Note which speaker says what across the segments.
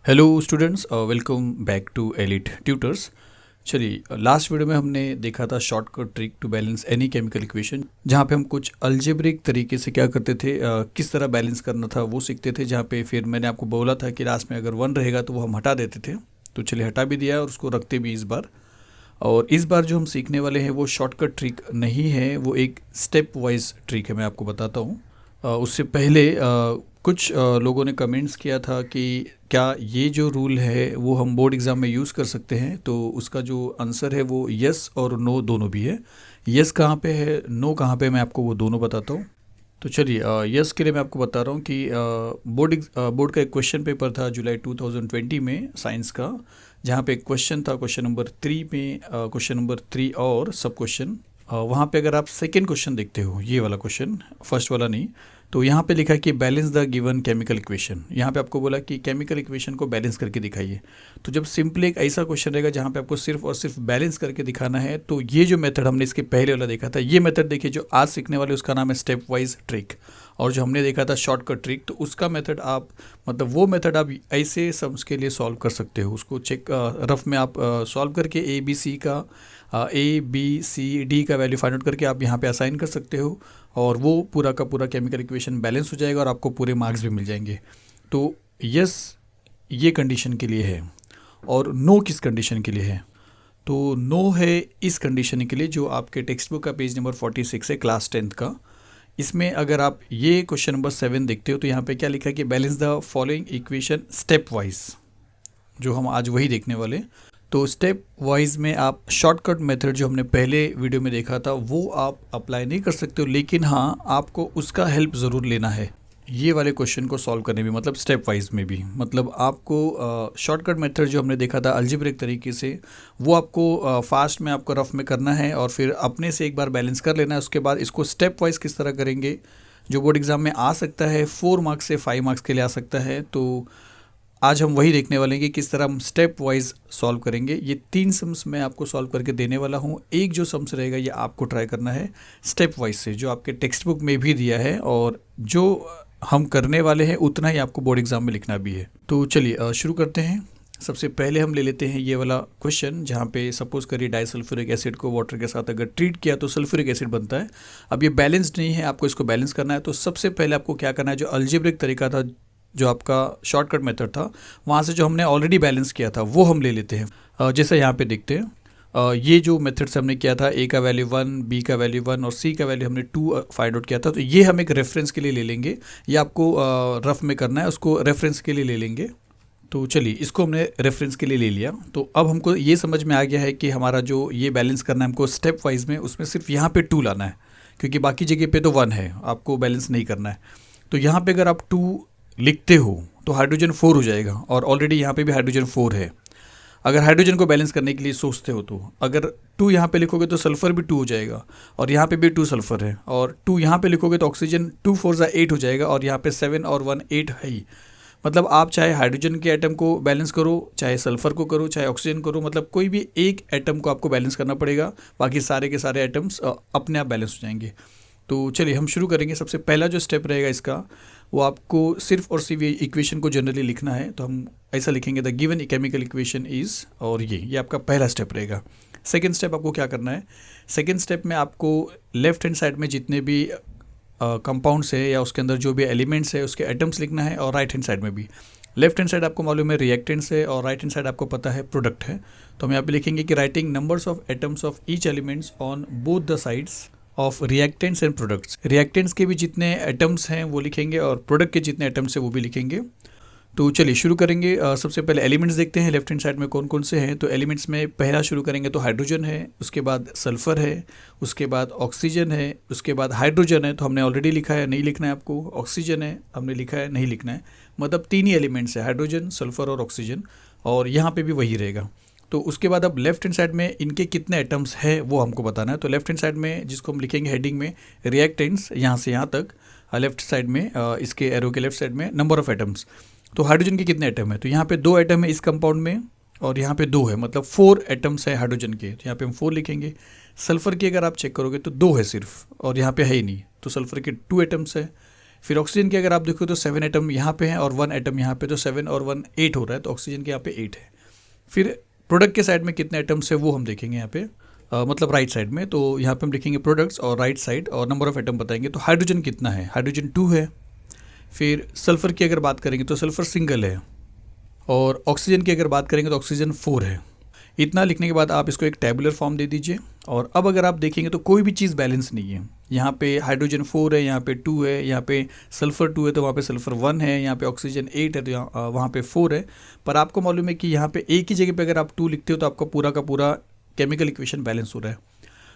Speaker 1: Hello students, welcome back to elite tutors. चलिए, last video में हमने देखा था shortcut trick to balance any chemical equation, जहाँ पे हम कुछ अलजेब्रिक तरीके से क्या करते थे, किस तरह बैलेंस करना था वो सीखते थे। जहाँ पे फिर मैंने आपको बोला था कि लास्ट में अगर वन रहेगा तो वो हम हटा देते थे। तो चलिए, हटा भी दिया और उसको रखते भी इस बार। और इस बार जो हम सीखने वाले हैं वो शॉर्टकट ट्रिक नहीं है, वो एक स्टेप वाइज ट्रिक है। मैं आपको बताता हूँ। उससे पहले कुछ लोगों ने कमेंट्स किया था कि क्या ये जो रूल है वो हम बोर्ड एग्ज़ाम में यूज़ कर सकते हैं। तो उसका जो आंसर है वो यस और नो दोनों भी है। यस कहाँ पे है, नो कहाँ पे, मैं आपको वो दोनों बताता हूँ। तो चलिए, यस के लिए मैं आपको बता रहा हूँ कि बोर्ड का एक क्वेश्चन पेपर था जुलाई 2020 में साइंस का, जहाँ पे एक क्वेश्चन था क्वेश्चन नंबर 3 में, क्वेश्चन नंबर 3 और सब क्वेश्चन। वहाँ पे अगर आप सेकेंड क्वेश्चन देखते हो, ये वाला क्वेश्चन, फर्स्ट वाला नहीं, तो यहाँ पे लिखा है कि balance the given chemical equation. यहाँ पे आपको बोला कि केमिकल इक्वेशन को बैलेंस करके दिखाइए। तो जब सिंपली एक ऐसा क्वेश्चन रहेगा जहाँ पे आपको सिर्फ और सिर्फ बैलेंस करके दिखाना है, तो ये जो मेथड हमने इसके पहले वाला देखा था, ये मेथड देखिए जो आज सीखने वाले, उसका नाम है स्टेप वाइज ट्रिक। और जो हमने देखा था शॉर्टकट ट्रिक, तो उसका मेथड आप, मतलब वो मेथड आप ऐसे सम्स के लिए सॉल्व कर सकते हो। उसको चेक रफ में आप सॉल्व करके ए बी सी डी का वैल्यू फाइंड आउट करके आप यहाँ पे असाइन कर सकते हो, और वो पूरा का पूरा केमिकल इक्वेशन बैलेंस हो जाएगा और आपको पूरे मार्क्स भी मिल जाएंगे। तो यस ये कंडीशन के लिए है, और नो किस कंडीशन के लिए है? तो नो है इस कंडीशन के लिए जो आपके टेक्स्ट बुक का पेज नंबर 46 है, क्लास 10th का। इसमें अगर आप ये क्वेश्चन नंबर 7 देखते हो, तो यहाँ पे क्या लिखा है कि balance the following equation step wise, जो हम आज वही देखने वाले। तो स्टेप वाइज में आप शॉर्टकट मेथड जो हमने पहले वीडियो में देखा था वो आप अप्लाई नहीं कर सकते हो, लेकिन हाँ, आपको उसका हेल्प ज़रूर लेना है ये वाले क्वेश्चन को सॉल्व करने में, मतलब स्टेप वाइज में भी। मतलब आपको शॉर्टकट मेथड जो हमने देखा था अलजेब्रिक तरीके से, वो आपको फास्ट में, आपको रफ में करना है और फिर अपने से एक बार बैलेंस कर लेना है। उसके बाद इसको स्टेप वाइज किस तरह करेंगे, जो बोर्ड एग्ज़ाम में आ सकता है, 4 मार्क्स से 5 मार्क्स के लिए आ सकता है। तो आज हम वही देखने वाले हैं कि किस तरह हम स्टेप वाइज सॉल्व करेंगे। ये 3 सम्स मैं आपको सॉल्व करके देने वाला हूँ। एक जो सम्स रहेगा ये आपको ट्राई करना है स्टेप वाइज से, जो आपके टेक्स्ट बुक में भी दिया है, और जो हम करने वाले हैं उतना ही आपको बोर्ड एग्जाम में लिखना भी है। तो चलिए शुरू करते हैं। सबसे पहले हम ले लेते हैं ये वाला क्वेश्चन, जहाँ पे सपोज करिए डाइसल्फ्यूरिक एसिड को वाटर के साथ अगर ट्रीट किया तो सल्फ्यूरिक एसिड बनता है। अब ये बैलेंस्ड नहीं है, आपको इसको बैलेंस करना है। तो सबसे पहले आपको क्या करना है, जो अलजेब्रिक तरीका था, जो आपका शॉर्टकट मेथड था, वहाँ से जो हमने ऑलरेडी बैलेंस किया था वो हम ले लेते हैं। जैसे यहाँ पे देखते हैं, ये जो मेथड से हमने किया था, ए का वैल्यू 1, बी का वैल्यू 1 और सी का वैल्यू हमने 2 फाइंड आउट किया था। तो ये हम एक रेफरेंस के लिए ले लेंगे, ये आपको रफ में करना है, उसको रेफरेंस के लिए ले लेंगे। तो चलिए, इसको हमने रेफरेंस के लिए ले लिया। तो अब हमको ये समझ में आ गया है कि हमारा जो ये बैलेंस करना है हमको स्टेप वाइज में, उसमें सिर्फ यहाँ पे 2 लाना है, क्योंकि बाकी जगह पे तो 1 है, आपको बैलेंस नहीं करना है। तो यहाँ पे अगर आप 2 लिखते हो तो हाइड्रोजन 4 हो जाएगा, और ऑलरेडी यहाँ पे भी हाइड्रोजन 4 है। अगर हाइड्रोजन को बैलेंस करने के लिए सोचते हो, तो अगर 2 यहाँ पे लिखोगे तो सल्फर भी 2 हो जाएगा, और यहाँ पे भी 2 सल्फर है, और 2 यहाँ पे लिखोगे तो ऑक्सीजन 2 4 जा 8 हो जाएगा, और यहाँ पे 7 और 1 8 है ही। मतलब आप चाहे हाइड्रोजन के एटम को बैलेंस करो, चाहे सल्फर को करो, चाहे ऑक्सीजन करो, मतलब कोई भी एक एटम को आपको बैलेंस करना पड़ेगा, बाकी सारे के सारे एटम्स अपने आप बैलेंस हो जाएंगे। तो चलिए हम शुरू करेंगे। सबसे पहला जो स्टेप रहेगा इसका, वो आपको सिर्फ और सिर्फ ये इक्वेशन को जनरली लिखना है। तो हम ऐसा लिखेंगे, the given chemical equation is, और ये आपका पहला स्टेप रहेगा। सेकेंड स्टेप आपको क्या करना है, सेकेंड स्टेप में आपको लेफ्ट हैंड साइड में जितने भी कंपाउंड्स है या उसके अंदर जो भी एलिमेंट्स है उसके एटम्स लिखना है, और राइट हैंड साइड में भी। लेफ्ट हैंड साइड आपको मालूम है रिएक्टेंट्स है, और राइट हैंड साइड आपको पता है प्रोडक्ट है। तो हम यहाँ पे लिखेंगे कि writing numbers of atoms of each elements on both the sides of reactants and products. Reactants के भी जितने एटम्स हैं वो लिखेंगे, और प्रोडक्ट के जितने एटम्स हैं वो भी लिखेंगे। तो चलिए शुरू करेंगे। सबसे पहले एलिमेंट्स देखते हैं लेफ्ट हैंड साइड में कौन कौन से हैं। तो एलिमेंट्स में पहला शुरू करेंगे तो हाइड्रोजन है, उसके बाद सल्फर है, उसके बाद ऑक्सीजन है, उसके बाद हाइड्रोजन है, तो हमने ऑलरेडी लिखा है, नहीं लिखना है आपको। ऑक्सीजन है, हमने लिखा है, नहीं लिखना है। मतलब 3 ही एलिमेंट्स है, हाइड्रोजन, सल्फर और ऑक्सीजन, और यहाँ पे भी वही रहेगा। तो उसके बाद अब लेफ्ट हैंड साइड में इनके कितने एटम्स हैं वो हमको बताना है। तो लेफ्ट हैंड साइड में, जिसको हम लिखेंगे हेडिंग में रिएक्टेंट्स, यहाँ से यहाँ तक लेफ्ट साइड में, इसके एरो के लेफ्ट साइड में नंबर ऑफ एटम्स। तो हाइड्रोजन के कितने एटम है, तो यहाँ पे 2 एटम है इस कंपाउंड में, और यहाँ पे 2 है, मतलब 4 एटम्स है हाइड्रोजन के, तो यहाँ पे हम 4 लिखेंगे। सल्फर की अगर आप चेक करोगे तो 2 है सिर्फ, और यहाँ पे है ही नहीं, तो सल्फर के 2 एटम्स है। फिर ऑक्सीजन की अगर आप देखो तो 7 एटम यहाँ पे हैं और 1 एटम यहाँ पे, तो 7 और 1 8 हो रहा है, तो ऑक्सीजन के यहाँ पे 8 है। फिर प्रोडक्ट के साइड में कितने एटम्स है वो हम देखेंगे यहाँ पे, मतलब राइट साइड में। तो यहाँ पे हम लिखेंगे प्रोडक्ट्स और राइट साइड और नंबर ऑफ एटम बताएंगे। तो हाइड्रोजन कितना है, हाइड्रोजन 2 है। फिर सल्फ़र की अगर बात करेंगे तो सल्फ़र सिंगल है, और ऑक्सीजन की अगर बात करेंगे तो ऑक्सीजन 4 है। इतना लिखने के बाद आप इसको एक टेबुलर फॉर्म दे दीजिए। और अब अगर आप देखेंगे तो कोई भी चीज़ बैलेंस नहीं है। यहाँ पे हाइड्रोजन 4 है, यहाँ पे 2 है, यहाँ पे सल्फ़र 2 है तो वहाँ पे सल्फ़र 1 है, यहाँ पे ऑक्सीजन 8 है तो यहाँ वहाँ पे 4 है। पर आपको मालूम है कि यहाँ पे एक ही जगह पे अगर आप 2 लिखते हो तो आपका पूरा का पूरा केमिकल इक्वेशन बैलेंस हो रहा है।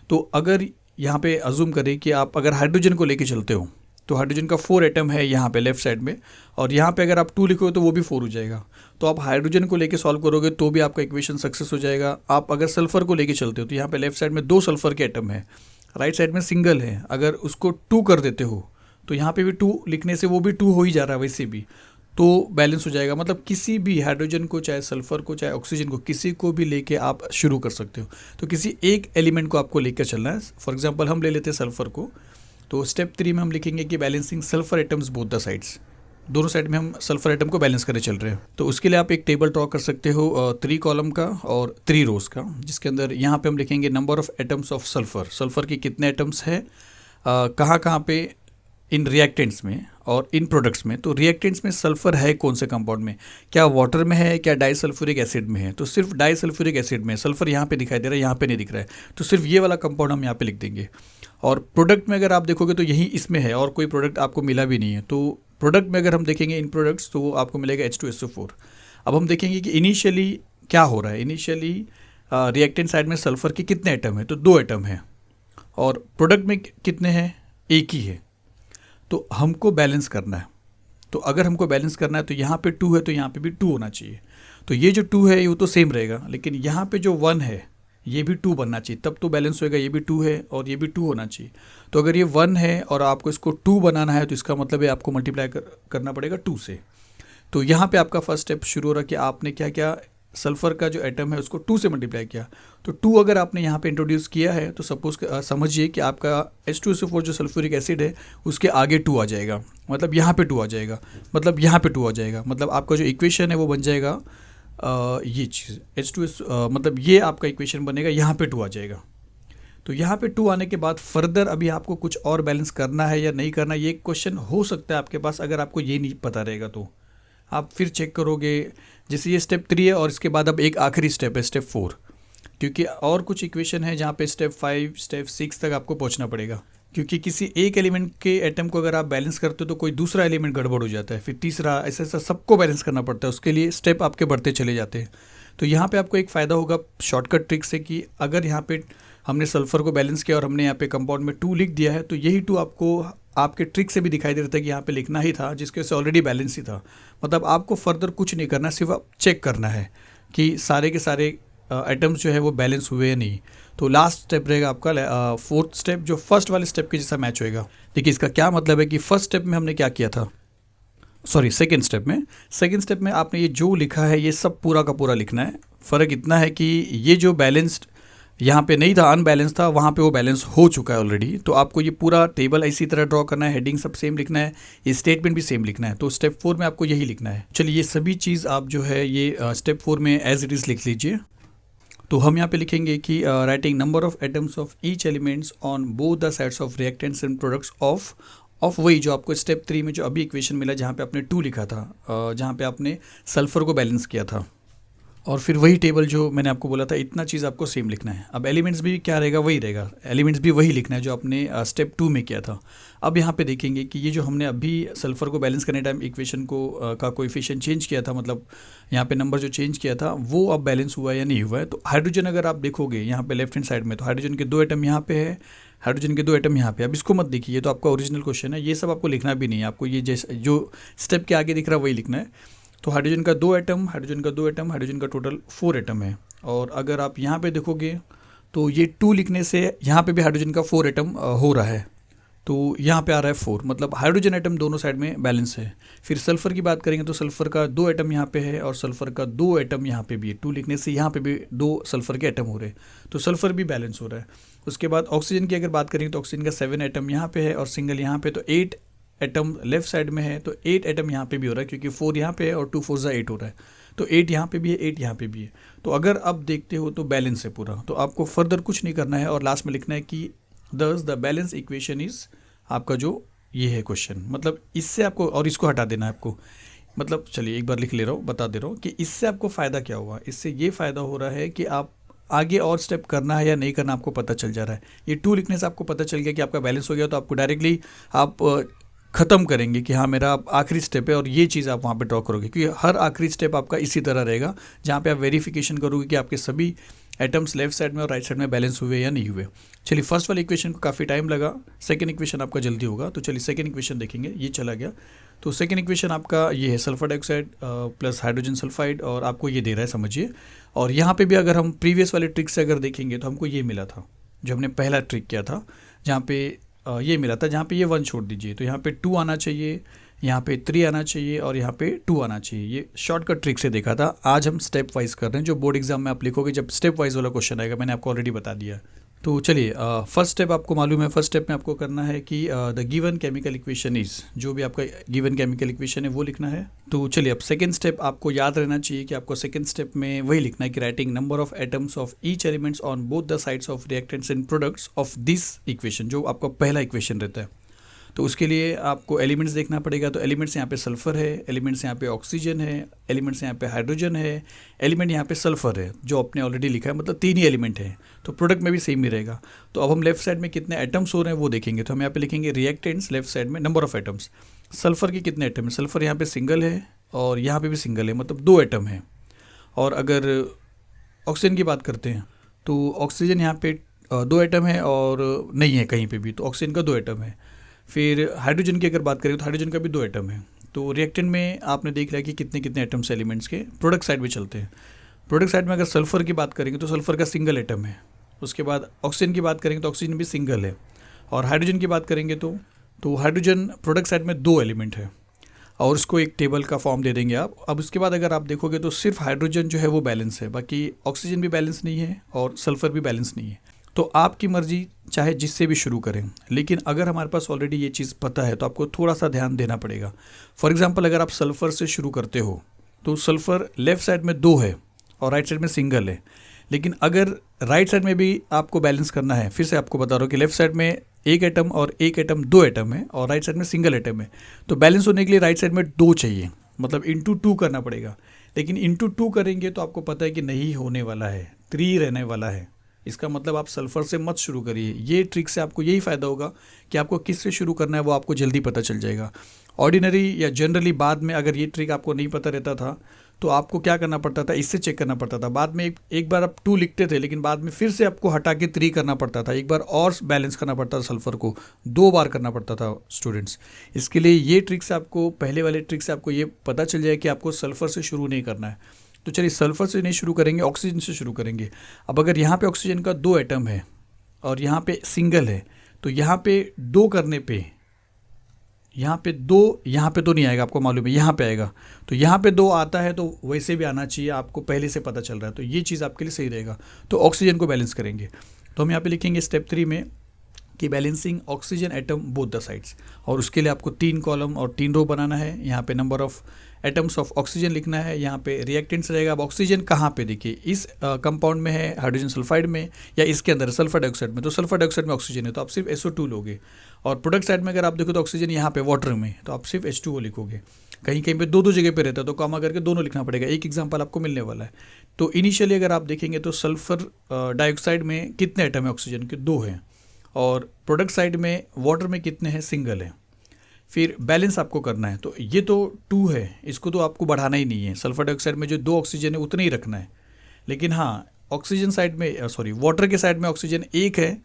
Speaker 1: तो अगर यहाँ पे अज्यूम करें कि आप अगर हाइड्रोजन को लेके चलते हो तो हाइड्रोजन का 4 एटम है यहाँ पे लेफ्ट साइड में, और यहाँ पे अगर आप 2 लिखोगे तो वो भी 4 हो जाएगा। तो आप हाइड्रोजन को लेके सॉल्व करोगे तो भी आपका इक्वेशन सक्सेस हो जाएगा। आप अगर सल्फ़र को लेके चलते हो तो यहाँ पे लेफ्ट साइड में 2 सल्फ़र के एटम है, राइट साइड में सिंगल है, अगर उसको 2 कर देते हो तो यहाँ पे भी 2 लिखने से वो भी 2 हो ही जा रहा है वैसे भी, तो बैलेंस हो जाएगा। मतलब किसी भी हाइड्रोजन को, चाहे सल्फ़र को, चाहे ऑक्सीजन को, किसी को भी लेके आप शुरू कर सकते हो। तो किसी एक एलिमेंट को आपको लेकर चलना है। फॉर एग्जांपल हम ले लेते हैं सल्फ़र को, तो स्टेप 3 में हम लिखेंगे कि balancing sulphur atoms both the sides, दोनों साइड में हम सल्फ़र एटम को बैलेंस करने चल रहे हैं। तो उसके लिए आप एक टेबल ड्रॉ कर सकते हो 3 कॉलम का और 3 रोज़ का, जिसके अंदर यहाँ पे हम लिखेंगे number of atoms of sulphur, sulphur के कितने एटम्स है कहाँ कहाँ पे इन रिएक्टेंट्स में और इन प्रोडक्ट्स में। तो रिएक्टेंट्स में सल्फ़र है कौन से कंपाउंड में, क्या वाटर में है, क्या डाइसल्फ्यूरिक एसिड में है। तो सिर्फ डाइसल्फ्यूरिक एसिड में सल्फ़र यहाँ पे दिखाई दे रहा है, यहाँ पे नहीं दिख रहा है, तो सिर्फ ये वाला कंपाउंड हम यहाँ पे लिख देंगे। और प्रोडक्ट में अगर आप देखोगे तो यही इसमें है और कोई प्रोडक्ट आपको मिला भी नहीं है। तो प्रोडक्ट में अगर हम देखेंगे इन प्रोडक्ट्स तो वो आपको मिलेगा H2SO4। अब हम देखेंगे कि इनिशियली क्या हो रहा है। इनिशियली रिएक्टेंट साइड में सल्फ़र के कितने एटम है, तो 2 एटम है, और प्रोडक्ट में कितने हैं, एक ही है। तो हमको बैलेंस करना है। तो अगर हमको बैलेंस करना है तो यहाँ पे 2 है तो यहाँ पे भी 2 होना चाहिए। तो ये जो 2 है वो तो सेम रहेगा, लेकिन यहाँ पे जो 1 है ये भी 2 बनना चाहिए, तब तो बैलेंस होएगा। ये भी 2 है और ये भी 2 होना चाहिए। तो अगर ये 1 है और आपको इसको 2 बनाना है तो इसका मतलब है आपको मल्टीप्लाई करना पड़ेगा 2 से। तो यहाँ पे आपका फर्स्ट स्टेप शुरू हो रहा है कि आपने क्या क्या सल्फ़र का जो एटम है उसको 2 से मल्टीप्लाई किया। तो 2 अगर आपने यहाँ पे इंट्रोड्यूस किया है तो सपोज समझिए कि आपका H2SO4 जो सल्फ्यूरिक एसिड है उसके आगे 2 आ जाएगा, मतलब यहाँ पे 2 आ जाएगा, मतलब यहाँ पे 2 आ जाएगा, मतलब आपका जो इक्वेशन है वो बन जाएगा ये चीज़ H2S, मतलब ये आपका इक्वेशन बनेगा, यहाँ पे 2 आ जाएगा। तो यहाँ पे 2 आने के बाद फर्दर अभी आपको कुछ और बैलेंस करना है या नहीं करना, ये क्वेश्चन हो सकता है आपके पास। अगर आपको ये नहीं पता रहेगा तो आप फिर चेक करोगे। जैसे ये स्टेप 3 है और इसके बाद अब एक आखिरी स्टेप है स्टेप 4, क्योंकि और कुछ इक्वेशन है जहाँ पे स्टेप 5 स्टेप 6 तक आपको पहुँचना पड़ेगा। क्योंकि किसी एक एलिमेंट के एटम को अगर आप बैलेंस करते हो तो कोई दूसरा एलिमेंट गड़बड़ हो जाता है, फिर तीसरा, ऐसा ऐसा सबको बैलेंस करना पड़ता है। उसके लिए स्टेप आपके बढ़ते चले जाते हैं। तो यहाँ पे आपको एक फ़ायदा होगा शॉर्टकट ट्रिक से कि अगर यहाँ पे हमने सल्फ़र को बैलेंस किया और हमने यहाँ पे कंपाउंड में 2 लिख दिया है तो यही 2 आपको आपके ट्रिक से भी दिखाई दे रहा था कि यहाँ पे लिखना ही था, जिसके वजह से ऑलरेडी बैलेंस ही था। मतलब आपको फर्दर कुछ नहीं करना, सिर्फ आप चेक करना है कि सारे के सारे आइटम्स जो है वो बैलेंस हुए या नहीं। तो लास्ट स्टेप रहेगा आपका 4th स्टेप, जो फर्स्ट वाले स्टेप के जैसा मैच होएगा। देखिए इसका क्या मतलब है कि फर्स्ट स्टेप में हमने क्या किया था, सॉरी सेकेंड स्टेप में आपने ये जो लिखा है ये सब पूरा का पूरा लिखना है। फ़र्क इतना है कि ये जो बैलेंस्ड यहाँ पे नहीं था, अनबैलेंस था, वहाँ पे वो बैलेंस हो चुका है ऑलरेडी। तो आपको ये पूरा टेबल इसी तरह ड्रॉ करना है, हेडिंग सब सेम लिखना है, ये स्टेटमेंट भी सेम लिखना है। तो स्टेप 4 में आपको यही लिखना है। चलिए ये सभी चीज़ आप जो है ये स्टेप 4 में एज इट इज़ लिख लीजिए। तो हम यहाँ पे लिखेंगे कि writing number of atoms of each elements on both the sides of reactants and products of वही जो आपको स्टेप 3 में जो अभी इक्वेशन मिला जहाँ पे आपने 2 लिखा था, जहाँ पे आपने सल्फ़र को बैलेंस किया था, और फिर वही टेबल जो मैंने आपको बोला था, इतना चीज़ आपको सेम लिखना है। अब एलिमेंट्स भी क्या रहेगा, वही रहेगा, एलिमेंट्स भी वही लिखना है जो आपने स्टेप 2 में किया था। अब यहाँ पे देखेंगे कि ये जो हमने अभी सल्फ़र को बैलेंस करने टाइम इक्वेशन को का कोएफिशिएंट चेंज किया था, मतलब यहाँ पे नंबर जो चेंज किया था वो अब बैलेंस हुआ है या नहीं हुआ है। तो हाइड्रोजन अगर आप देखोगे यहाँ पे लेफ्ट हैंड साइड में, तो हाइड्रोजन के 2 एटम यहाँ पे है, हाइड्रोजन के 2 एटम यहाँ पे। अब इसको मत देखिए, ये तो आपका ओरिजिनल क्वेश्चन है, ये सब आपको लिखना भी नहीं है। आपको ये जैसे जो स्टेप के आगे दिख रहा है वही लिखना है। तो हाइड्रोजन का 2 एटम, हाइड्रोजन का 2 एटम, हाइड्रोजन का टोटल 4 एटम है। और अगर आप यहाँ पे देखोगे तो ये 2 लिखने से यहाँ पे भी हाइड्रोजन का 4 एटम हो रहा है, तो यहाँ पे आ रहा है 4, मतलब हाइड्रोजन एटम दोनों साइड में बैलेंस है। फिर सल्फ़र की बात करेंगे तो सल्फ़र का 2 एटम यहाँ पे है और सल्फ़र का 2 एटम यहाँ पे भी है। 2 लिखने से यहाँ पे भी 2 सल्फ़र के एटम हो रहे हैं, तो सल्फ़र भी बैलेंस हो रहा है। उसके बाद ऑक्सीजन की अगर बात करेंगे तो ऑक्सीजन का 7 एटम यहाँ पे है और सिंगल यहाँ पे, तो 8 एटम लेफ्ट साइड में है तो 8 एटम यहाँ पे भी हो रहा है, क्योंकि 4 यहाँ पे है और 2 4 ज़ा 8 हो रहा है, तो 8 यहाँ पे भी है, 8 यहाँ पे भी है। तो अगर आप देखते हो तो बैलेंस है पूरा, तो आपको फर्दर कुछ नहीं करना है और लास्ट में लिखना है कि दस द बैलेंस इक्वेशन इज़ आपका जो ये है क्वेश्चन, मतलब इससे आपको, और इसको हटा देना है आपको, मतलब चलिए एक बार लिख ले रहा हूँ, बता दे रहा हूँ कि इससे आपको फ़ायदा क्या हुआ। इससे ये फ़ायदा हो रहा है कि आप आगे और स्टेप करना है या नहीं करना आपको पता चल जा रहा है। ये 2 लिखने से आपको पता चल गया कि आपका बैलेंस हो गया, तो आपको डायरेक्टली आप ख़त्म करेंगे कि हाँ मेरा आखिरी स्टेप है, और ये चीज़ आप वहाँ पे ड्रॉ करोगे, क्योंकि हर आखिरी स्टेप आपका इसी तरह रहेगा जहाँ पे आप वेरिफिकेशन करोगे कि आपके सभी एटम्स लेफ्ट साइड में और राइट साइड में बैलेंस हुए या नहीं हुए। चलिए फर्स्ट वाले इक्वेशन को काफ़ी टाइम लगा, सेकंड इक्वेशन आपका जल्दी होगा। तो चलिए सेकंड इक्वेशन देखेंगे, ये चला गया। तो सेकंड इक्वेशन आपका ये है sulphur dioxide plus hydrogen sulphide, और आपको ये दे रहा है समझिए। और यहाँ पे भी अगर हम प्रीवियस वाले ट्रिक से अगर देखेंगे तो हमको ये मिला था, जो हमने पहला ट्रिक किया था, जहाँ पे ये मिला था, जहाँ पे ये 1 छोड़ दीजिए तो यहाँ पे 2 आना चाहिए, यहाँ पे 3 आना चाहिए और यहाँ पे 2 आना चाहिए। ये शॉर्टकट ट्रिक से देखा था। आज हम स्टेप वाइज कर रहे हैं, जो बोर्ड एग्जाम में आप लिखोगे जब स्टेप वाइज वाला क्वेश्चन आएगा, मैंने आपको ऑलरेडी बता दिया। तो चलिए फर्स्ट स्टेप आपको मालूम है, फर्स्ट स्टेप में आपको करना है कि the given chemical equation is, जो भी आपका गिवन केमिकल इक्वेशन है वो लिखना है। तो चलिए अब सेकंड स्टेप आपको याद रहना चाहिए कि आपको सेकंड स्टेप में वही लिखना है कि writing number of atoms of each elements on both the sides of reactants and products of this equation, जो आपका पहला इक्वेशन रहता है। तो उसके लिए आपको एलिमेंट्स देखना पड़ेगा। तो एलिमेंट्स यहाँ पे सल्फ़र है, एलिमेंट्स यहाँ पे ऑक्सीजन है, एलिमेंट्स यहाँ पे हाइड्रोजन है, एलिमेंट यहाँ पे सल्फ़र है, जो आपने ऑलरेडी लिखा है, मतलब 3 ही एलिमेंट है। तो प्रोडक्ट में भी सेम ही रहेगा। तो अब हम लेफ्ट साइड में कितने एटम्स हो रहे हैं वो देखेंगे। तो हम यहाँ पे लिखेंगे रिएक्टेंट्स, लेफ्ट साइड में नंबर ऑफ एटम्स। सल्फ़र के कितने एटम है, सल्फ़र यहाँ पे सिंगल है और यहाँ पे भी सिंगल है, मतलब 2 एटम है। और अगर ऑक्सीजन की बात करते हैं तो ऑक्सीजन यहाँ पे 2 एटम है और नहीं है कहीं पे भी, तो ऑक्सीजन का 2 एटम है। फिर हाइड्रोजन की अगर बात करें तो हाइड्रोजन का भी 2 एटम है। तो रिएक्टेंट में आपने देख लिया कि कितने कितने एटम्स एलिमेंट्स के। प्रोडक्ट साइड में चलते हैं। प्रोडक्ट साइड में अगर सल्फ़र की बात करेंगे तो सल्फ़र का सिंगल एटम है। उसके बाद ऑक्सीजन की बात करेंगे तो ऑक्सीजन भी सिंगल है। और हाइड्रोजन की बात करेंगे तो हाइड्रोजन प्रोडक्ट साइड में 2 एलिमेंट है, और उसको एक टेबल का फॉर्म दे देंगे आप। अब उसके बाद अगर आप देखोगे तो सिर्फ हाइड्रोजन जो है वो बैलेंस है, बाकी ऑक्सीजन भी बैलेंस नहीं है और सल्फ़र भी बैलेंस नहीं है। तो आपकी मर्जी, चाहे जिससे भी शुरू करें, लेकिन अगर हमारे पास ऑलरेडी ये चीज़ पता है तो आपको थोड़ा सा ध्यान देना पड़ेगा। फॉर एग्जांपल अगर आप सल्फ़र से शुरू करते हो तो सल्फ़र लेफ़्ट साइड में 2 है और राइट साइड में सिंगल है। लेकिन अगर राइट साइड में भी आपको बैलेंस करना है, फिर से आपको बता रहा हूँ कि लेफ़्ट साइड में 1 एटम और 1 एटम 2 एटम है और राइट साइड में सिंगल एटम है। तो बैलेंस होने के लिए राइट साइड में 2 चाहिए, मतलब इंटू 2 करना पड़ेगा। लेकिन इंटू 2 करेंगे तो आपको पता है कि नहीं होने वाला है, 3 रहने वाला है। इसका मतलब आप सल्फ़र से मत शुरू करिए। ये ट्रिक से आपको यही फ़ायदा होगा कि आपको किस से शुरू करना है वो आपको जल्दी पता चल जाएगा। ऑर्डिनरी या जनरली बाद में अगर ये ट्रिक आपको नहीं पता रहता था तो आपको क्या करना पड़ता था, इससे चेक करना पड़ता था। बाद में एक बार आप 2 लिखते थे, लेकिन बाद में फिर से आपको हटा के 3 करना पड़ता था। एक बार और बैलेंस करना पड़ता था, सल्फ़र को 2 बार करना पड़ता था स्टूडेंट्स। इसके लिए ये ट्रिक से आपको, पहले वाले ट्रिक से आपको ये पता चल जाए कि आपको सल्फ़र से शुरू नहीं करना है। तो चलिए सल्फ़र से नहीं शुरू करेंगे, ऑक्सीजन से शुरू करेंगे। अब अगर यहाँ पे ऑक्सीजन का 2 एटम है और यहाँ पे सिंगल है, तो यहाँ पे 2 करने पे, यहाँ पे 2, यहाँ पे तो नहीं आएगा, आपको मालूम है, यहाँ पे आएगा। तो यहाँ पे 2 आता है तो वैसे भी आना चाहिए, आपको पहले से पता चल रहा है, तो ये चीज़ आपके लिए सही रहेगा। तो ऑक्सीजन को बैलेंस करेंगे। तो हम यहाँ पे लिखेंगे स्टेप 3 में कि balancing oxygen atom both the sides, और उसके लिए आपको 3 कॉलम और 3 रो बनाना है। यहाँ पे number of atoms of oxygen लिखना है, यहाँ पे रिएक्टेंट्स रहेगा। अब ऑक्सीजन कहाँ पे, देखिए इस कंपाउंड में है, हाइड्रोजन सल्फाइड में, या इसके अंदर सल्फर डाइऑक्साइड में। तो सल्फर डाइऑक्साइड में ऑक्सीजन है तो आप सिर्फ SO2 लोगे। और प्रोडक्ट साइड में अगर आप देखो तो ऑक्सीजन यहाँ पे वाटर में, तो आप सिर्फ H2O लिखोगे। कहीं कहीं पे 2 जगह पे रहता है तो कॉमा करके दोनों लिखना पड़ेगा। एक एग्जाम्पल आपको मिलने वाला है। तो इनिशियली अगर आप देखेंगे तो सल्फर डाइऑक्साइड में कितने एटम है ऑक्सीजन के, 2 हैं। और प्रोडक्ट साइड में वाटर में कितने हैं, सिंगल है। फिर बैलेंस आपको करना है, तो ये तो 2 है, इसको तो आपको बढ़ाना ही नहीं है। सल्फर डाइऑक्साइड में जो 2 ऑक्सीजन है उतना ही रखना है। लेकिन हाँ, ऑक्सीजन साइड में, वाटर के साइड में ऑक्सीजन 1 है,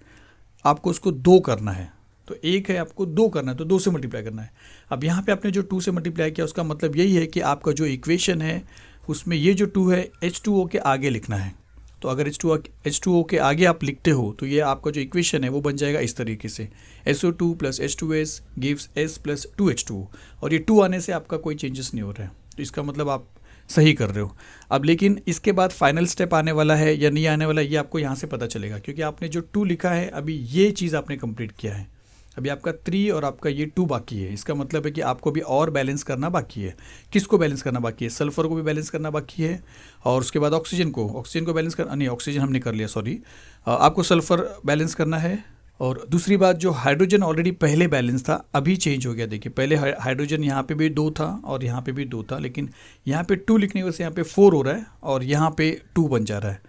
Speaker 1: आपको उसको 2 करना है। तो 1 है, आपको 2 करना है, तो 2 से मल्टीप्लाई करना है। अब यहाँ पे आपने जो 2 से मल्टीप्लाई किया उसका मतलब यही है कि आपका जो इक्वेशन है उसमें ये जो 2 है H2O के आगे लिखना है। तो अगर H2O के आगे आप लिखते हो तो ये आपका जो इक्वेशन है वो बन जाएगा इस तरीके से, SO2 + H2S gives S + 2H2O। और ये 2 आने से आपका कोई चेंजेस नहीं हो रहा है, तो इसका मतलब आप सही कर रहे हो। अब लेकिन इसके बाद फाइनल स्टेप आने वाला है या नहीं आने वाला, ये आपको यहाँ से पता चलेगा, क्योंकि आपने जो 2 लिखा है अभी ये चीज़ आपने कंप्लीट किया है। अभी आपका 3 और आपका ये 2 बाकी है। इसका मतलब है कि आपको भी और बैलेंस करना बाकी है। किसको बैलेंस करना बाकी है? सल्फर को भी बैलेंस करना बाकी है, और उसके बाद ऑक्सीजन को बैलेंस कर, नहीं ऑक्सीजन हमने कर लिया, सॉरी। आपको सल्फर बैलेंस करना है। और दूसरी बात, जो हाइड्रोजन ऑलरेडी पहले बैलेंस था, अभी चेंज हो गया। देखिए पहले हाइड्रोजन यहाँ पे भी 2 था और यहाँ पे भी 2 था, लेकिन यहाँ पे 2 लिखने की वजह से यहाँ पे 4 हो रहा है और यहाँ पे 2 बन जा रहा है।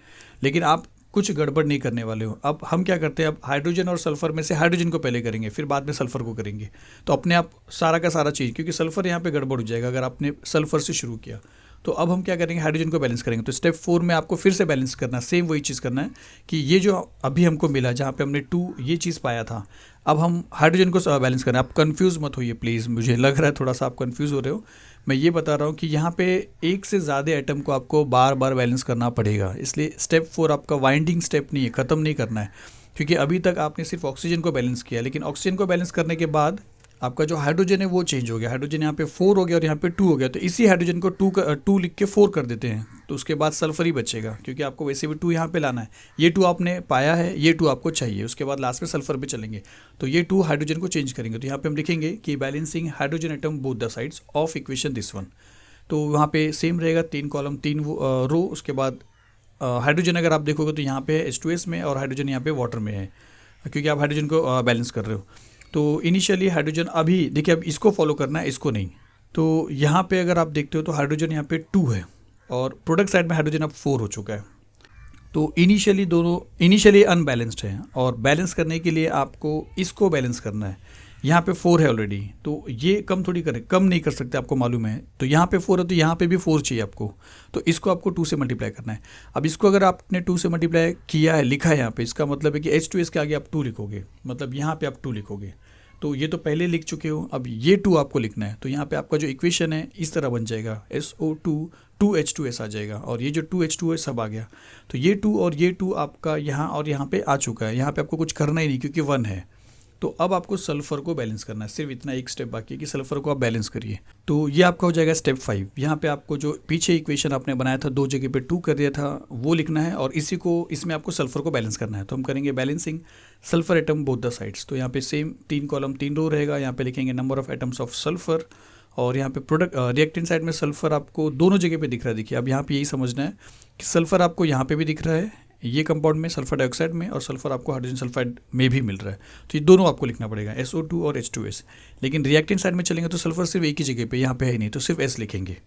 Speaker 1: लेकिन आप कुछ गड़बड़ नहीं करने वाले हो। अब हम क्या करते हैं, अब हाइड्रोजन और सल्फर में से हाइड्रोजन को पहले करेंगे, फिर बाद में सल्फर को करेंगे। तो अपने आप सारा का सारा चीज़, क्योंकि सल्फर यहाँ पे गड़बड़ हो जाएगा अगर आपने सल्फर से शुरू किया। तो अब हम क्या करेंगे, हाइड्रोजन को बैलेंस करेंगे। तो स्टेप 4 में आपको फिर से बैलेंस करना, सेम वही चीज़ करना है कि ये जो अभी हमको मिला, जहाँ पे हमने 2 ये चीज़ पाया था, अब हम हाइड्रोजन को बैलेंस करना है। आप कंफ्यूज मत होइए प्लीज़, मुझे लग रहा है थोड़ा सा आप कंफ्यूज हो रहे हो। मैं ये बता रहा हूँ कि यहाँ पे एक से ज़्यादा एटम को आपको बार बार बैलेंस करना पड़ेगा। इसलिए स्टेप 4 आपका वाइंडिंग स्टेप नहीं है, ख़त्म नहीं करना है। क्योंकि अभी तक आपने सिर्फ ऑक्सीजन को बैलेंस किया, लेकिन ऑक्सीजन को बैलेंस करने के बाद आपका जो हाइड्रोजन है वो चेंज हो गया। हाइड्रोजन यहाँ पे 4 हो गया और यहाँ पे 2 हो गया। तो इसी हाइड्रोजन को 2 लिख के 4 कर देते हैं, तो उसके बाद सल्फर ही बचेगा, क्योंकि आपको वैसे भी 2 यहाँ पे लाना है। ये 2 आपने पाया है, ये 2 आपको चाहिए, उसके बाद लास्ट में सल्फर पे चलेंगे। तो ये 2 हाइड्रोजन को चेंज करेंगे। तो यहाँ पे हम लिखेंगे कि balancing hydrogen atom both the sides of equation this one. तो वहाँ पे सेम रहेगा, 3 कॉलम 3 रो। उसके बाद हाइड्रोजन अगर आप देखोगे तो यहाँ पे है H2S में, और हाइड्रोजन यहाँ पे वाटर में है, क्योंकि आप हाइड्रोजन को बैलेंस कर रहे हो। तो इनिशियली हाइड्रोजन, अभी देखिए अब इसको फॉलो करना है, इसको नहीं। तो यहाँ पे अगर आप देखते हो तो हाइड्रोजन यहाँ पे 2 है और प्रोडक्ट साइड में हाइड्रोजन अब 4 हो चुका है। तो इनिशियली अनबैलेंस्ड है, और बैलेंस करने के लिए आपको इसको बैलेंस करना है। यहाँ पे 4 है ऑलरेडी, तो ये कम थोड़ी करें, कम नहीं कर सकते, आपको मालूम है। तो यहाँ पे 4 है तो यहाँ पे भी 4 चाहिए आपको, तो इसको आपको 2 से मल्टीप्लाई करना है। अब इसको अगर आपने 2 से मल्टीप्लाई किया है, लिखा है यहाँ पे, इसका मतलब है कि H2S के आगे आप 2 लिखोगे, मतलब यहाँ पे आप 2 लिखोगे। तो ये तो पहले लिख चुके हो, अब ये 2 आपको लिखना है। तो यहाँ पे आपका जो इक्वेशन है इस तरह बन जाएगा, SO2 2H2S आ जाएगा, और ये जो 2H2 है सब आ गया। तो ये 2 और ये 2 आपका यहाँ और यहाँ पे आ चुका है। यहाँ पे आपको कुछ करना ही नहीं, क्योंकि 1 है। तो अब आपको सल्फर को बैलेंस करना है, सिर्फ इतना एक स्टेप बाकी है कि सल्फर को आप बैलेंस करिए। तो ये आपका हो जाएगा स्टेप 5। यहाँ पे आपको जो पीछे इक्वेशन आपने बनाया था, 2 जगह पे 2 कर दिया था, वो लिखना है, और इसमें आपको सल्फर को बैलेंस करना है। तो हम करेंगे balancing sulphur atom both the sides. तो यहाँ पे सेम 3 कॉलम 3 रो रहेगा। यहाँ पे लिखेंगे number of atoms of sulphur, और यहाँ पे प्रोडक्ट रिएक्टेंट साइड में सल्फर आपको दोनों जगह पे दिख रहा है। देखिए अब यहाँ पे यही समझना है कि सल्फर आपको यहाँ पे भी दिख रहा है, ये कंपाउंड में सल्फर डाइऑक्साइड में, और सल्फर आपको हाइड्रोजन सल्फाइड में भी मिल रहा है। तो ये दोनों आपको लिखना पड़ेगा, SO2 और H2S। लेकिन रिएक्टेंट साइड में चलेंगे तो सल्फर सिर्फ एक ही जगह पे, यहाँ पे है ही नहीं, तो सिर्फ S लिखेंगे।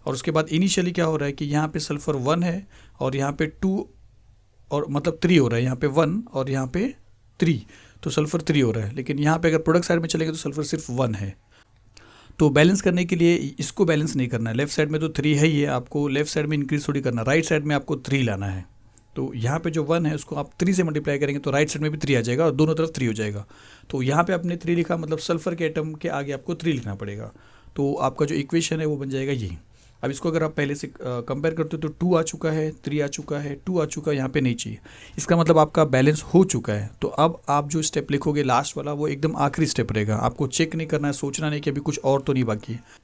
Speaker 1: और उसके बाद इनिशियली क्या हो रहा है कि यहाँ पे सल्फर 1 है और यहाँ पे 2, और मतलब 3 हो रहा है, यहाँ पे 1 और यहाँ पे 3, तो सल्फर 3 हो रहा है। लेकिन यहाँ पे अगर प्रोडक्ट साइड में चलेंगे तो सल्फर सिर्फ 1 है। तो बैलेंस करने के लिए इसको बैलेंस नहीं करना है। लेफ्ट साइड में तो 3 है ही है, आपको लेफ्ट साइड में इंक्रीज थोड़ी करना, राइट साइड में आपको 3 लाना है। तो यहाँ पे जो 1 है उसको आप 3 से मल्टीप्लाई करेंगे तो राइट साइड में भी 3 आ जाएगा और दोनों तरफ 3 हो जाएगा। तो यहाँ पे आपने 3 लिखा, मतलब सल्फर के एटम के आगे आपको 3 लिखना पड़ेगा। तो आपका जो इक्वेशन है वो बन जाएगा ये। अब इसको अगर आप पहले से कंपेयर करते हो तो 2 आ चुका है, 3 आ चुका है, 2 आ चुका है, यहाँ पे नहीं चाहिए। इसका मतलब आपका बैलेंस हो चुका है। तो अब आप जो स्टेप लिखोगे लास्ट वाला, वो एकदम आखिरी स्टेप रहेगा। आपको चेक नहीं करना है, सोचना नहीं कि अभी कुछ और तो नहीं बाकी है।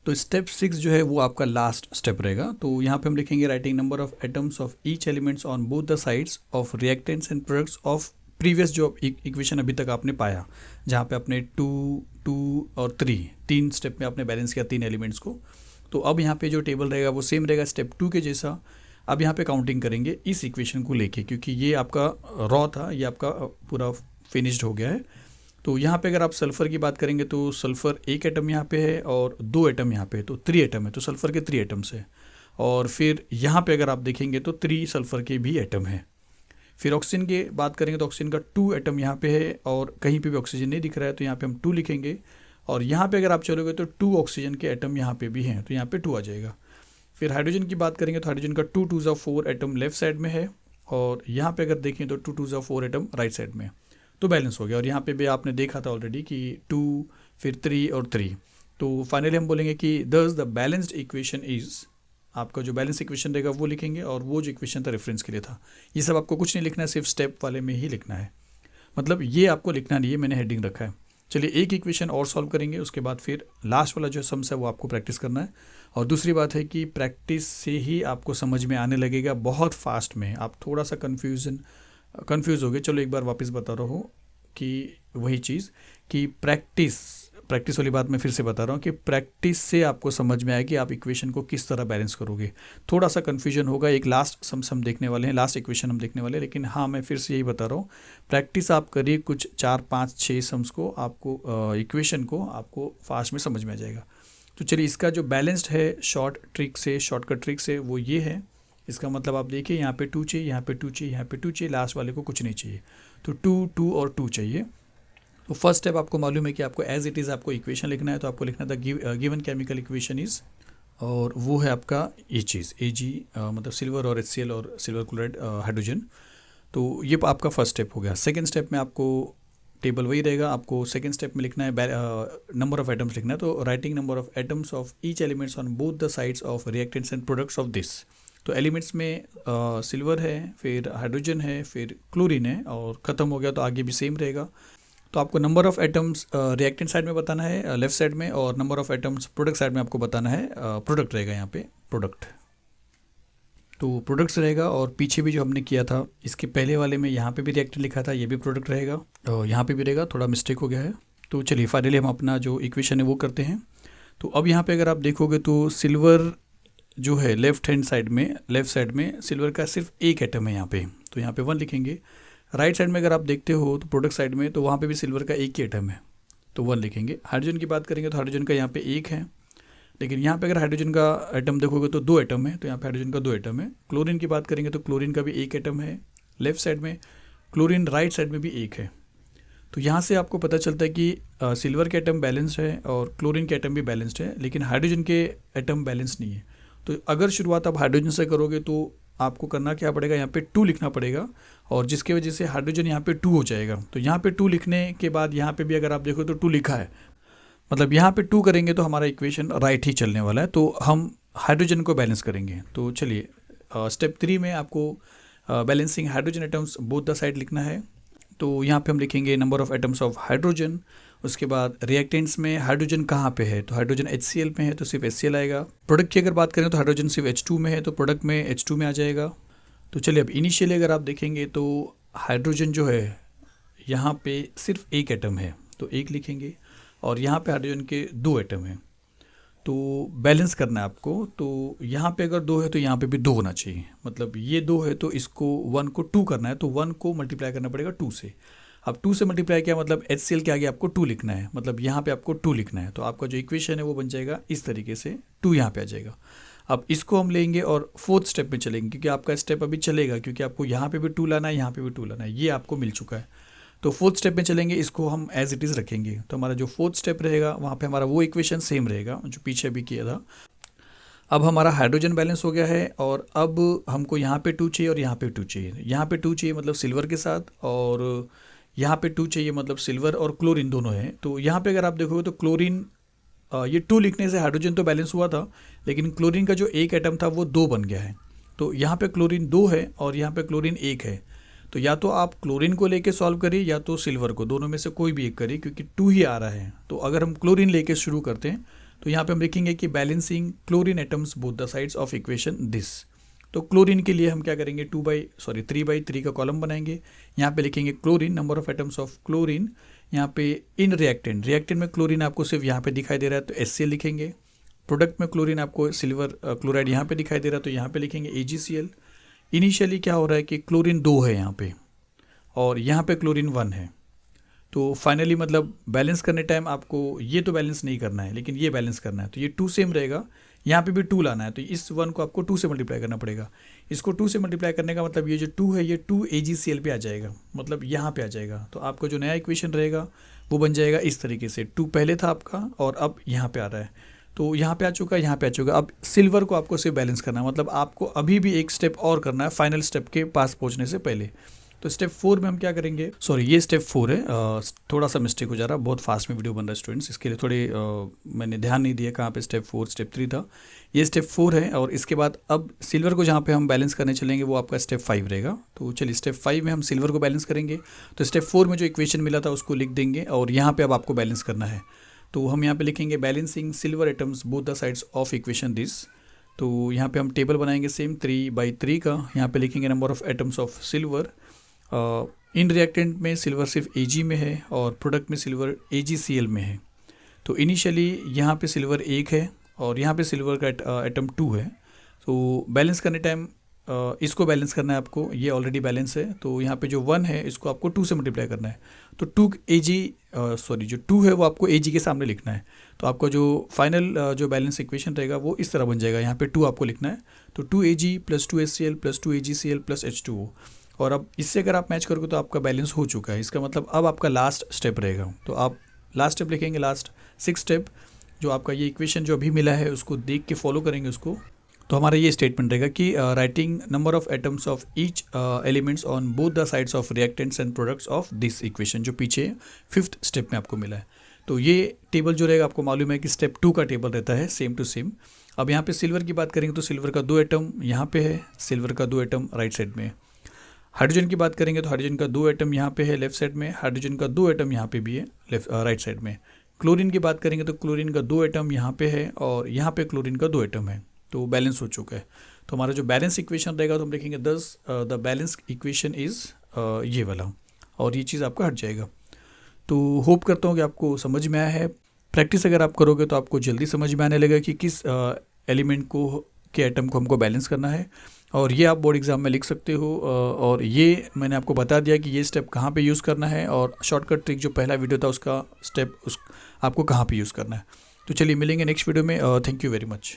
Speaker 1: तो स्टेप 6 जो है वो आपका लास्ट स्टेप रहेगा। तो यहाँ पे हम लिखेंगे writing number of atoms of each elements on both the sides of reactants and products of previous जो इक्वेशन अभी तक आपने पाया, जहाँ पे आपने 2, 2 और 3 स्टेप में आपने बैलेंस किया 3 एलिमेंट्स को। तो अब यहाँ पे जो टेबल रहेगा वो सेम रहेगा स्टेप 2 के जैसा। अब यहाँ पे काउंटिंग करेंगे इस इक्वेशन को लेके, क्योंकि ये आपका रॉ था, ये आपका पूरा फिनिश्ड हो गया है। तो यहाँ पे अगर आप सल्फ़र की बात करेंगे तो सल्फ़र 1 एटम यहाँ पे है और 2 एटम यहाँ पे है, तो 3 एटम है। तो सल्फ़र के 3 एटम्स है। और फिर यहाँ पे अगर आप देखेंगे तो 3 सल्फ़र के भी एटम है। फिर ऑक्सीजन की बात करेंगे तो ऑक्सीजन का 2 एटम यहाँ पे है और कहीं पे भी ऑक्सीजन नहीं दिख रहा है, तो यहाँ पे हम 2 लिखेंगे। और यहाँ पे अगर आप चलोगे तो 2 ऑक्सीजन के एटम यहाँ पे भी हैं, तो यहाँ पे 2 आ जाएगा। फिर हाइड्रोजन की बात करेंगे तो हाइड्रोजन का 2 2 ज़ा 4 एटम लेफ्ट साइड में है, और यहाँ पे अगर देखें तो 2 2 ज़ा 4 एटम राइट साइड में है। तो बैलेंस हो गया। और यहाँ पे भी आपने देखा था ऑलरेडी कि 2 फिर 3 और 3। तो फाइनली हम बोलेंगे कि दस द बैलेंस्ड इक्वेशन इज़, आपका जो बैलेंस इक्वेशन रहेगा वो लिखेंगे, और वो जो इक्वेशन था रेफरेंस के लिए था। ये सब आपको कुछ नहीं लिखना है, सिर्फ स्टेप वाले में ही लिखना है। मतलब ये आपको लिखना नहीं है, मैंने हेडिंग रखा है। चलिए एक इक्वेशन और सॉल्व करेंगे, उसके बाद फिर लास्ट वाला जो सम्स है वो आपको प्रैक्टिस करना है। और दूसरी बात है कि प्रैक्टिस से ही आपको समझ में आने लगेगा, बहुत फास्ट में। आप थोड़ा सा कन्फ्यूज़ हो गए। चलो एक बार वापस बता रहा हूँ कि वही चीज़ कि प्रैक्टिस वाली बात मैं फिर से बता रहा हूँ कि प्रैक्टिस से आपको समझ में आया कि आप इक्वेशन को किस तरह बैलेंस करोगे। थोड़ा सा कन्फ्यूजन होगा, एक लास्ट सम्स हम देखने वाले हैं, लास्ट इक्वेशन हम देखने वाले हैं, लेकिन हाँ मैं फिर से यही बता रहा हूँ, प्रैक्टिस आप करिए कुछ 4 5 6 सम्स को, आपको इक्वेशन को आपको फास्ट में समझ में आ जाएगा। तो चलिए, इसका जो बैलेंस्ड है शॉर्टकट ट्रिक से वो ये है। इसका मतलब आप देखिए, यहाँ पे 2 चाहिए, यहाँ पे 2 चाहिए, यहाँ पे 2 चाहिए, लास्ट वाले को कुछ नहीं चाहिए, तो 2 2 और 2 चाहिए। तो फर्स्ट स्टेप आपको मालूम है कि आपको एज इट इज़ आपको इक्वेशन लिखना है, तो आपको लिखना था गिवन केमिकल इक्वेशन इज़, और वो है आपका ये चीज़ Ag, मतलब सिल्वर और HCl और सिल्वर क्लोराइड हाइड्रोजन। तो ये आपका फर्स्ट स्टेप हो गया। सेकेंड स्टेप में आपको टेबल वही रहेगा, आपको सेकेंड स्टेप में लिखना है नंबर ऑफ एटम्स लिखना है, तो writing number of atoms of each elements on both the sides of reactants and products of this. तो एलिमेंट्स में सिल्वर है, फिर हाइड्रोजन है, फिर क्लोरीन है, और ख़त्म हो गया तो आगे भी सेम रहेगा। तो आपको number of atoms reactant side में बताना है लेफ्ट साइड में, और number of atoms product side में आपको बताना है, प्रोडक्ट रहेगा यहाँ पे प्रोडक्ट। तो प्रोडक्ट्स रहेगा, और पीछे भी जो हमने किया था इसके पहले वाले में यहाँ पे भी रिएक्टेंट लिखा था, ये भी प्रोडक्ट रहेगा, और यहाँ पे भी रहेगा, थोड़ा मिस्टेक हो गया है। तो चलिए फाइनली हम अपना जो इक्वेशन है वो करते हैं। तो अब यहाँ पे अगर आप देखोगे तो सिल्वर जो है लेफ्ट साइड में सिल्वर का सिर्फ एक एटम है यहाँ पे, तो यहाँ पे 1 लिखेंगे। राइट साइड में अगर आप देखते हो तो प्रोडक्ट साइड में, तो वहाँ पे भी सिल्वर का एक ही एटम है, तो 1 लिखेंगे। हाइड्रोजन की बात करेंगे तो हाइड्रोजन का यहाँ पे 1 है, लेकिन यहाँ पे अगर हाइड्रोजन का एटम देखोगे तो 2 एटम है, तो यहाँ पे हाइड्रोजन का 2 एटम है। क्लोरीन की बात करेंगे तो क्लोरीन का भी 1 एटम है लेफ्ट साइड में, क्लोरीन राइट साइड में भी 1 है। तो यहाँ से आपको पता चलता है कि सिल्वर के एटम बैलेंस्ड है और क्लोरीन के एटम भी बैलेंस्ड है, लेकिन हाइड्रोजन के एटम बैलेंस नहीं है। तो अगर शुरुआत आप हाइड्रोजन से करोगे तो आपको करना क्या पड़ेगा, यहाँ पे 2 लिखना पड़ेगा, और जिसकी वजह से हाइड्रोजन यहाँ पे 2 हो जाएगा। तो यहाँ पे 2 लिखने के बाद यहाँ पे भी अगर आप देखो तो 2 लिखा है, मतलब यहाँ पे 2 करेंगे तो हमारा इक्वेशन राइट ही चलने वाला है, तो हम हाइड्रोजन को बैलेंस करेंगे। तो चलिए स्टेप 3 में आपको balancing hydrogen atoms both the side लिखना है। तो यहाँ पे हम लिखेंगे number of atoms of hydrogen. उसके बाद रिएक्टेंट्स में हाइड्रोजन कहाँ पे है, तो हाइड्रोजन HCl में है, तो सिर्फ HCl आएगा। प्रोडक्ट की अगर बात करें तो हाइड्रोजन सिर्फ H2 में है, तो प्रोडक्ट में H2 में आ जाएगा। तो चलिए अब इनिशियली अगर आप देखेंगे तो हाइड्रोजन जो है यहाँ पे सिर्फ एक एटम है, तो 1 लिखेंगे, और यहाँ पे हाइड्रोजन के 2 एटम हैं, तो बैलेंस करना है आपको। तो यहाँ पे अगर 2 है तो यहाँ पे भी 2 होना चाहिए, मतलब ये 2 है तो इसको 1 को 2 करना है, तो 1 को मल्टीप्लाई करना पड़ेगा 2 से। अब 2 से मल्टीप्लाई किया मतलब HCl के आगे आपको 2 लिखना है, मतलब यहाँ पे आपको 2 लिखना है, तो आपका जो इक्वेशन है वो बन जाएगा इस तरीके से, 2 यहाँ पे आ जाएगा। अब इसको हम लेंगे और 4th स्टेप में चलेंगे, क्योंकि आपका स्टेप अभी चलेगा, क्योंकि आपको यहाँ पे भी 2 लाना है, यहाँ पे भी 2 लाना है, ये आपको मिल चुका है। तो 4th स्टेप में चलेंगे, इसको हम एज इट इज़ रखेंगे, तो हमारा जो 4th स्टेप रहेगा वहाँ पे हमारा वो इक्वेशन सेम रहेगा जो पीछे अभी किया था। अब हमारा हाइड्रोजन बैलेंस हो गया है, और अब हमको यहाँ पे 2 चाहिए और यहाँ पे 2 चाहिए। यहाँ पे 2 चाहिए मतलब सिल्वर के साथ, और यहाँ पे 2 चाहिए मतलब सिल्वर और क्लोरीन दोनों हैं। तो यहाँ पे अगर आप देखोगे तो क्लोरीन, ये 2 लिखने से हाइड्रोजन तो बैलेंस हुआ था, लेकिन क्लोरीन का जो एक एटम था वो 2 बन गया है। तो यहाँ पे क्लोरीन 2 है और यहाँ पे क्लोरीन 1 है, तो या तो आप क्लोरीन को लेके सॉल्व करिए या तो सिल्वर को, दोनों में से कोई भी एक करिए, क्योंकि 2 ही आ रहा है। तो अगर हम क्लोरीन लेके शुरू करते हैं तो यहाँ पे हम लिखेंगे कि balancing chlorine atoms both the sides of equation this. तो क्लोरीन के लिए हम क्या करेंगे, 3/3 का कॉलम बनाएंगे। यहाँ पे लिखेंगे chlorine, number of atoms of chlorine, यहाँ पे इन रिएक्टेंट में क्लोरीन आपको सिर्फ यहाँ पे दिखाई दे रहा है तो HCl लिखेंगे। प्रोडक्ट में क्लोरीन आपको सिल्वर क्लोराइड यहाँ पे दिखाई दे रहा है तो यहाँ पे लिखेंगे AgCl। इनिशियली क्या हो रहा है कि क्लोरीन 2 है यहाँ पे, और यहाँ पे क्लोरीन 1 है। तो फाइनली मतलब बैलेंस करने टाइम आपको ये तो बैलेंस नहीं करना है, लेकिन ये बैलेंस करना है, तो ये 2 सेम रहेगा, यहाँ पे भी 2 लाना है, तो इस 1 को आपको 2 से मल्टीप्लाई करना पड़ेगा। इसको 2 से मल्टीप्लाई करने का मतलब ये जो 2 है ये 2 AgCl पे आ जाएगा, मतलब यहाँ पे आ जाएगा। तो आपका जो नया इक्वेशन रहेगा वो बन जाएगा इस तरीके से, 2 पहले था आपका और अब यहाँ पे आ रहा है, तो यहाँ पे आ चुका है, यहाँ पे आ चुका है। अब सिल्वर को आपको सिर्फ बैलेंस करना है, मतलब आपको अभी भी एक स्टेप और करना है फाइनल स्टेप के पास पहुँचने से पहले। तो स्टेप 4 में हम क्या करेंगे, सॉरी ये स्टेप 4 है, थोड़ा सा मिस्टेक हो जा रहा है, बहुत फास्ट में वीडियो बन रहा है स्टूडेंट्स, इसके लिए थोड़े मैंने ध्यान नहीं दिया कहाँ पे स्टेप 4 स्टेप 3 था, ये स्टेप 4 है। और इसके बाद अब सिल्वर को जहाँ पे हम बैलेंस करने चलेंगे वो आपका स्टेप 5 रहेगा। तो चलिए स्टेप 5 में हम सिल्वर को बैलेंस करेंगे, तो स्टेप 4 में जो इक्वेशन मिला था उसको लिख देंगे, और यहाँ पर अब आपको बैलेंस करना है। तो हम यहाँ पे लिखेंगे balancing silver atoms both the sides of equation this. तो यहाँ पे हम टेबल बनाएंगे सेम 3/3 का, यहाँ पे लिखेंगे number of atoms of silver in reactant में सिल्वर सिर्फ Ag में है और प्रोडक्ट में सिल्वर AgCl में है। तो इनिशियली यहाँ पे सिल्वर 1 है और यहाँ पे सिल्वर का एटम 2 है। तो बैलेंस करने टाइम इसको बैलेंस करना है आपको, ये ऑलरेडी बैलेंस है। तो यहाँ पे जो 1 है इसको आपको 2 से मल्टीप्लाई करना है। तो 2 जो 2 है वो आपको Ag के सामने लिखना है। तो आपका जो फाइनल जो बैलेंस इक्वेशन रहेगा वो इस तरह बन जाएगा। यहाँ पे 2 आपको लिखना है। तो 2Ag + 2HCl + 2AgCl + H2O। और अब इससे अगर आप मैच करोगे तो आपका बैलेंस हो चुका है। इसका मतलब अब आपका लास्ट स्टेप रहेगा। तो आप लास्ट स्टेप लिखेंगे, लास्ट 6 स्टेप जो आपका ये इक्वेशन जो अभी मिला है उसको देख के फॉलो करेंगे उसको। तो हमारा ये स्टेटमेंट रहेगा कि writing number of atoms of each elements on both the sides of reactants and products of this equation, जो पीछे 5th स्टेप में आपको मिला है। तो ये टेबल जो रहेगा आपको मालूम है कि स्टेप 2 का टेबल रहता है, सेम टू सेम। अब यहाँ पे सिल्वर की बात करेंगे तो सिल्वर का 2 एटम यहाँ पे है, सिल्वर का 2 एटम राइट साइड में। हाइड्रोजन की बात करेंगे तो हाइड्रोजन का 2 एटम यहाँ पे है लेफ्ट साइड में, हाइड्रोजन का 2 एटम यहाँ पे भी है राइट साइड में। क्लोरीन की बात करेंगे तो क्लोरीन का 2 एटम यहाँ पे है और यहाँ पे क्लोरीन का 2 एटम है। तो बैलेंस हो चुका है। तो हमारा जो बैलेंस इक्वेशन रहेगा तो हम लिखेंगे दस द बैलेंस इक्वेशन इज़ ये वाला, और ये चीज़ आपका हट जाएगा। तो होप करता हूँ कि आपको समझ में आया है। प्रैक्टिस अगर आप करोगे तो आपको जल्दी समझ में आने लगेगा कि किस एलिमेंट को के एटम को हमको बैलेंस करना है। और ये आप बोर्ड एग्जाम में लिख सकते हो। और ये मैंने आपको बता दिया कि ये स्टेप कहाँ पे यूज़ करना है, और शॉर्टकट ट्रिक जो पहला वीडियो था उसका स्टेप आपको कहाँ पे यूज़ करना है। तो चलिए मिलेंगे नेक्स्ट वीडियो में। Thank you very much.